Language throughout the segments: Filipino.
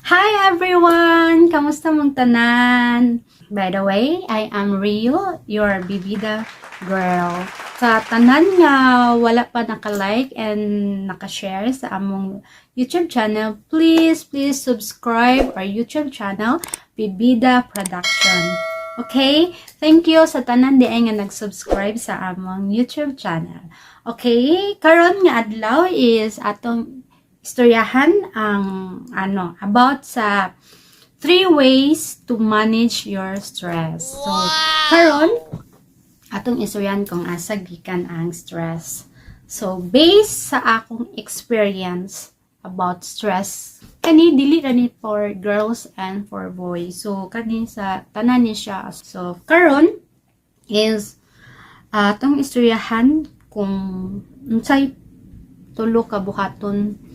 Hi everyone! Kamusta mong tanan? By the way, I am Rio, your bibida girl. Sa tanan nga wala pa naka-like and naka-share sa among YouTube channel, please subscribe our YouTube channel, Bibida Production. Okay? Thank you sa tanan di ay nga nag-subscribe sa among YouTube channel. Okay? Karon nga adlaw is atong istoryahan ang about sa 3 ways to manage your stress. So, karon atong istoryahan kung asa gikan ang stress. So, based sa akong experience about stress, kani dili ra ni for girls and for boys. So, kani sa tanan ni siya. So, karon is atong istoryahan kung unsay tulo ka buhaton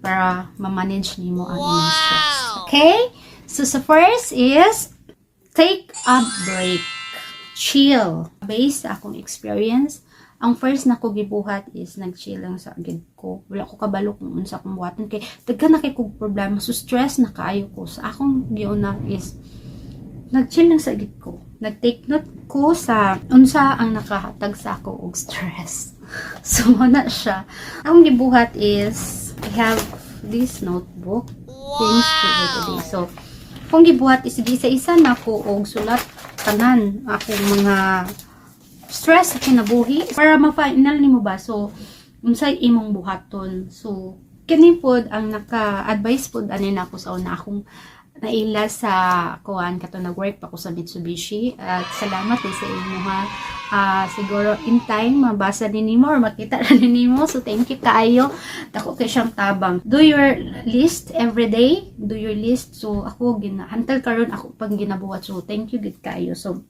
para ma-manage nimo ang imong stress. Okay? So, first is take a break. Chill. Based sa akong experience, ang first na ko gibuhat is nag-chill lang sa agad ko. Wala ko kabalo kung unsa akong buhaton kay daghan na kay kog problema. So, stress na kaayo ko. Sa akong giuna is nag-chill lang sa agad ko. Nag-take note ko sa unsa ang nakahatag sa ako og stress. So, na siya. Ang gibuhat is I have this notebook. Things to do today. So, kung gibuhat is isa-isa na ko og sulat tanan akong mga stress sa kinabuhi para ma-final nimo ba. So, unsay imong buhaton. So, kini pod ang naka-advise pod ani nako sa una akong naila sa kuan kato nag-work pa ko sa Mitsubishi at salamat din sa inyo ha. Siguro in time mabasa din nimo or makita na din nimo, so thank you kaayo. Dako kay siyang tabang. Do your list every day. Do your list. So ako hantal karon ako pang ginabuhat, so thank you gid kaayo. So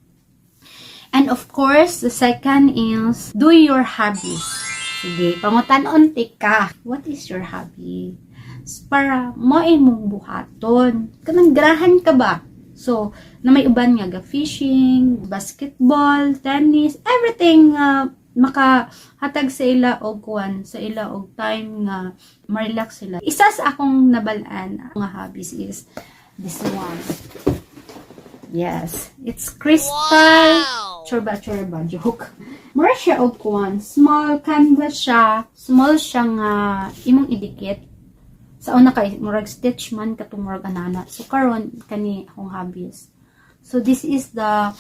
and of course the second is do your hobbies. Sige, pangutan-on ka. What is your hobby? Para mo imong buhaton. Kanang garahan ka ba? So, na may uban nga fishing, basketball, tennis, everything makahatag sa ila og kuan, sa ila og time nga ma-relax sila. Isa sa akong nabalaan nga hobbies is this one. Yes, it's crystal. Wow. Chorba, joke. Mura siya og kuan, small canvas siya, small siya nga imong idikit. Sa una kay murag stitch man katong murag anana. So karon kani akong hobbies. So this is the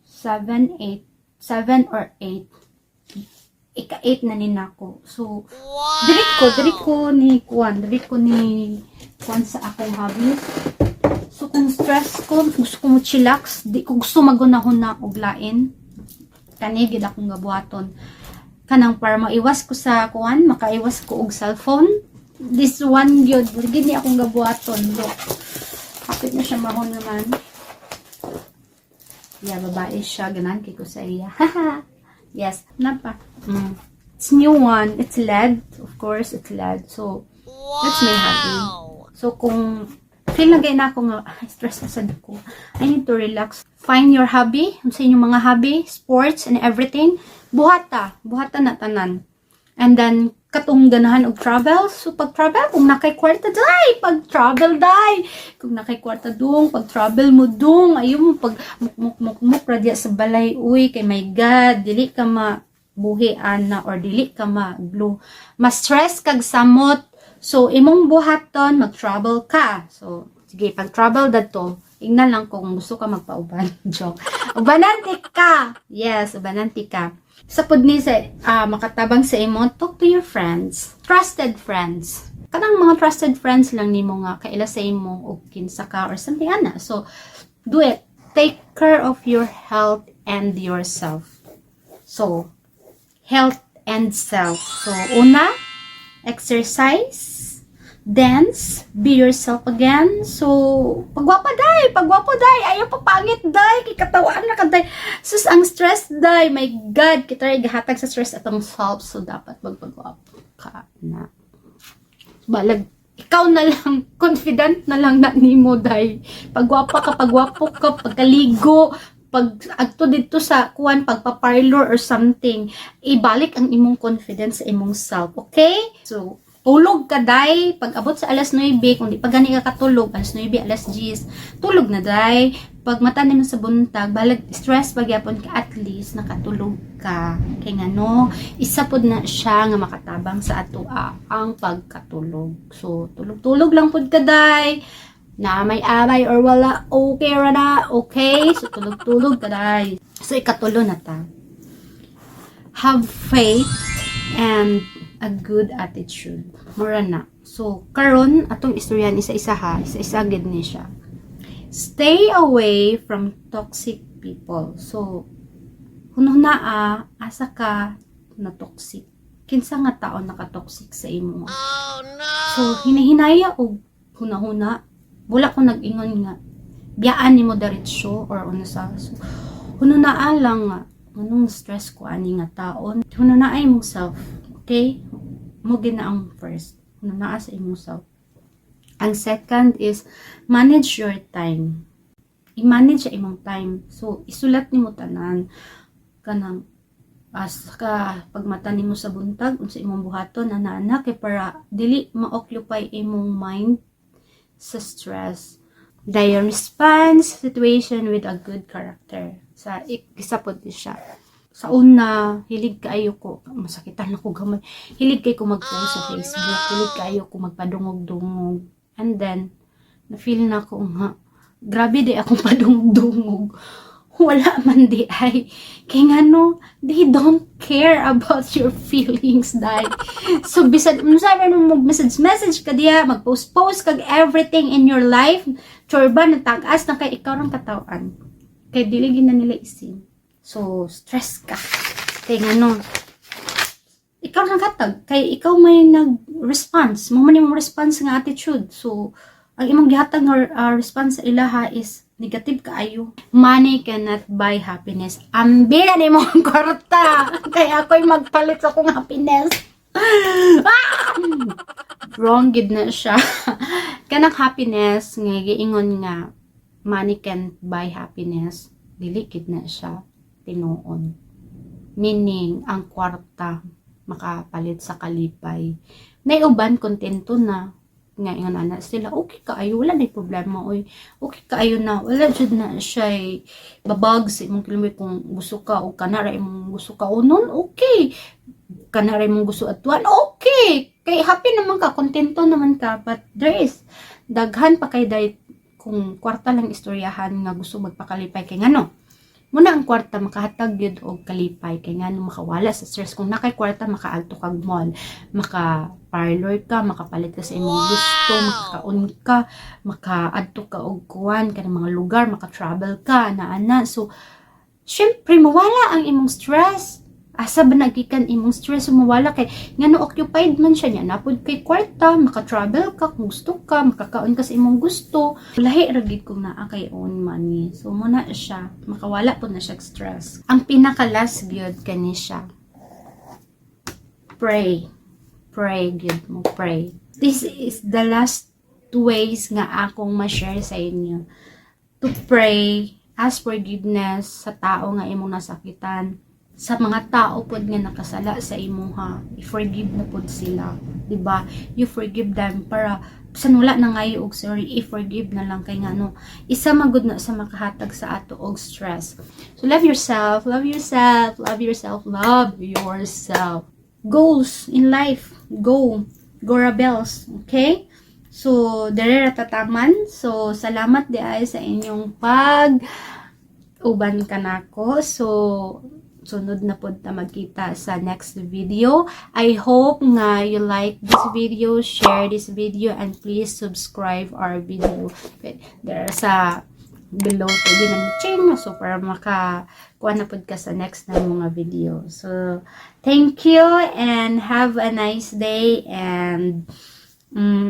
7 or 8. Ika-8 na ni nako. So diri ko ni kuan sa akong hobbies. So kung stress ko, gusto ko mo chillax, di ko gusto magunahon na og lain. Kani gid akong gabuhaton. Kanang para maiwas ko sa kuan, makaiwas ko og cellphone. This one yun. Gini akong gabuhaton. Look. Kapit na siya mahon naman. Yeah, babae siya. Ganan kay ko sa iya. Yes. Napa. It's new one. It's LED. Of course, it's LED. So, that's my hobby. So, kung feel na gaya na ako nga, stress na sad ko. I need to relax. Find your hobby. Sa inyong mga hobby, sports, and everything. Buhata na tanan. And then, katong ganahan og travel. So, pag-travel, kung nakay kwarta, day! Pag-travel, day! Kung nakay kwarta dong, pag-travel mo dong, ayaw mo pag muk radya sa balay, uy, kay my God, dili ka mabuhian na, or dili ka ma-blue. Ma-stress kag samot. So, imong buhaton, mag-travel ka. So, sige, pag-travel dato, ingnan lang kung gusto ka magpauban. Joke. Ubananti ka! Yes, ubananti ka. Sa pudni sa makatabang sa imo, talk to your friends. Trusted friends. Kanang mga trusted friends lang nimo nga kaila sa imo og kinsa ka or something ana. So do it. Take care of your health and yourself. So health and self. So una, exercise, dance, be yourself again. So, pagwapo day, ayaw pa pangit day, kikatawaan na ka day. Sus, ang stress day, my God, kita rin gahatag sa stress atong self, so dapat magpagwapo ka na. Balag, ikaw na lang, confident na lang na nimo day. Pagwapo ka, pagkaligo, pag agto dito sa kuan pagpa-parlor or something, ibalik ang imong confidence sa imong self, okay? So, Tulog ka, day. Pag abot sa alas 9, kung di pa gani ka katulog, alas 9, alas 10, tulog na, day. Pag mata mo sa buntag, balag stress pagyapon ka, at least nakatulog ka. Kaya nga no, isa pod na siya nga makatabang sa ato ang pagkatulog. So, tulog-tulog lang pod ka, day. Na may amay or wala, okay ra na, okay? So, tulog-tulog ka, day. So, ikatulo na ta. Have faith and a good attitude. Mura na. So, karon atong istoryan isa-isa ha. Isa-isa gid ni siya. Stay away from toxic people. So, hunahuna asa ka na toxic. Kinsa nga tao naka-toxic sa imo? Oh, no! So, hinahinaya og hunahuna. Wala ko nag-ingon nga. Biyaan ni mo diretsyo or ano sa. So, hunahuna lang nga. Anong stress ko ani nga taon? Hunahay mo self. Okay? Mo ginaang first. Hunaa sa imong self. Ang second is manage your time. I-manage sa imong time. So, isulat nimo tanan kanang as ka pagmata nimo sa buntag unsa imong buhaton ana kay para dili ma-occupy imong mind sa stress. Your response situation with a good character. Sa isa po siya. Sa una, hilig kaayo ko, masakitan ako gamay. Hilig kay ko mag-post sa Facebook, hilig kaayo ko magpadungog-dungog. And then, na-feel na ko nga, grabe di akong padungog-dungog. Wala man di ay. Kaya nga no, they don't care about your feelings, dahil. So, bisag, sabi mo mag-message ka diya, mag-post kag everything in your life, chorba, natag-as na kay ikaw ng katawan. Kaya diligin na nila isin. So, stress ka. Kaya nga no, ikaw nang katag. Kaya ikaw may nag-response. Mamani mong response nga attitude. So, ang imong gihatag nga response sa ilaha is negative kaayo. Money cannot buy happiness. Ambira ni mo ang kwarta. Kaya ako'y magpalit sa kong happiness. Wrong gid na siya. Kanang happiness, nga giingon nga, money can't buy happiness. Dili gid na siya tinuon. Meaning, ang kwarta makapalit sa kalipay. Naiuban, kontento na. Ngayon na sila, okay kaayo, wala na problema, oy. Okay kaayo na, wala jud na siya babag sa imong kilometer kung gusto ka o kanara imong gusto ka o nun, okay. Kanara imong gusto atuan, okay. Kay happy naman ka, kontento naman ka, but there is daghan pa kay dahil kung kwarta lang istoryahan nga gusto magpakalipay kay ngano. Muna ang kwarta makahatag yun og kalipay kay nga makawala sa stress. Kung nakay kwarta makaadto kag mall, maka-parlor ka, makapalit ka sa imong gusto, makakaon ka, makaadto ka og kuwan kanang mga lugar, maka-travel ka ana. So syempre mawala ang imong stress. Asa ba nagikan imong stress mawala kay ngano occupied man siya niya napod kay kwarta, maka-travel ka kung gusto ka, makakaon ka sa imong gusto. Lahi ra gid kung naa kay own money. So muna siya, makawala po na siya stress. Ang pinaka last gyud kani siya. Pray. Pray gyud mo, pray. This is the last ways nga akong ma-share sa inyo. To pray, ask forgiveness sa tao nga imong nasakitan. Sa mga tao pod nga nakasala sa imuha, i-forgive na pod sila, di ba? You forgive them para san wala na ngayo og sorry, i-forgive na lang kay ngano isa magud na sa makahatag sa ato og stress. So love yourself, love yourself, love yourself, love yourself. Goals in life, go rebels, okay? So dere tataman. So salamat di ay sa inyong pag uban kanako. So sunod na po ta magkita sa next video. I hope nga you like this video, share this video, and please subscribe our video. There sa below po din ang ching so para makakuha na po ka sa next na mga video. So thank you and have a nice day and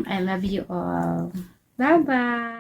I love you all. Bye bye.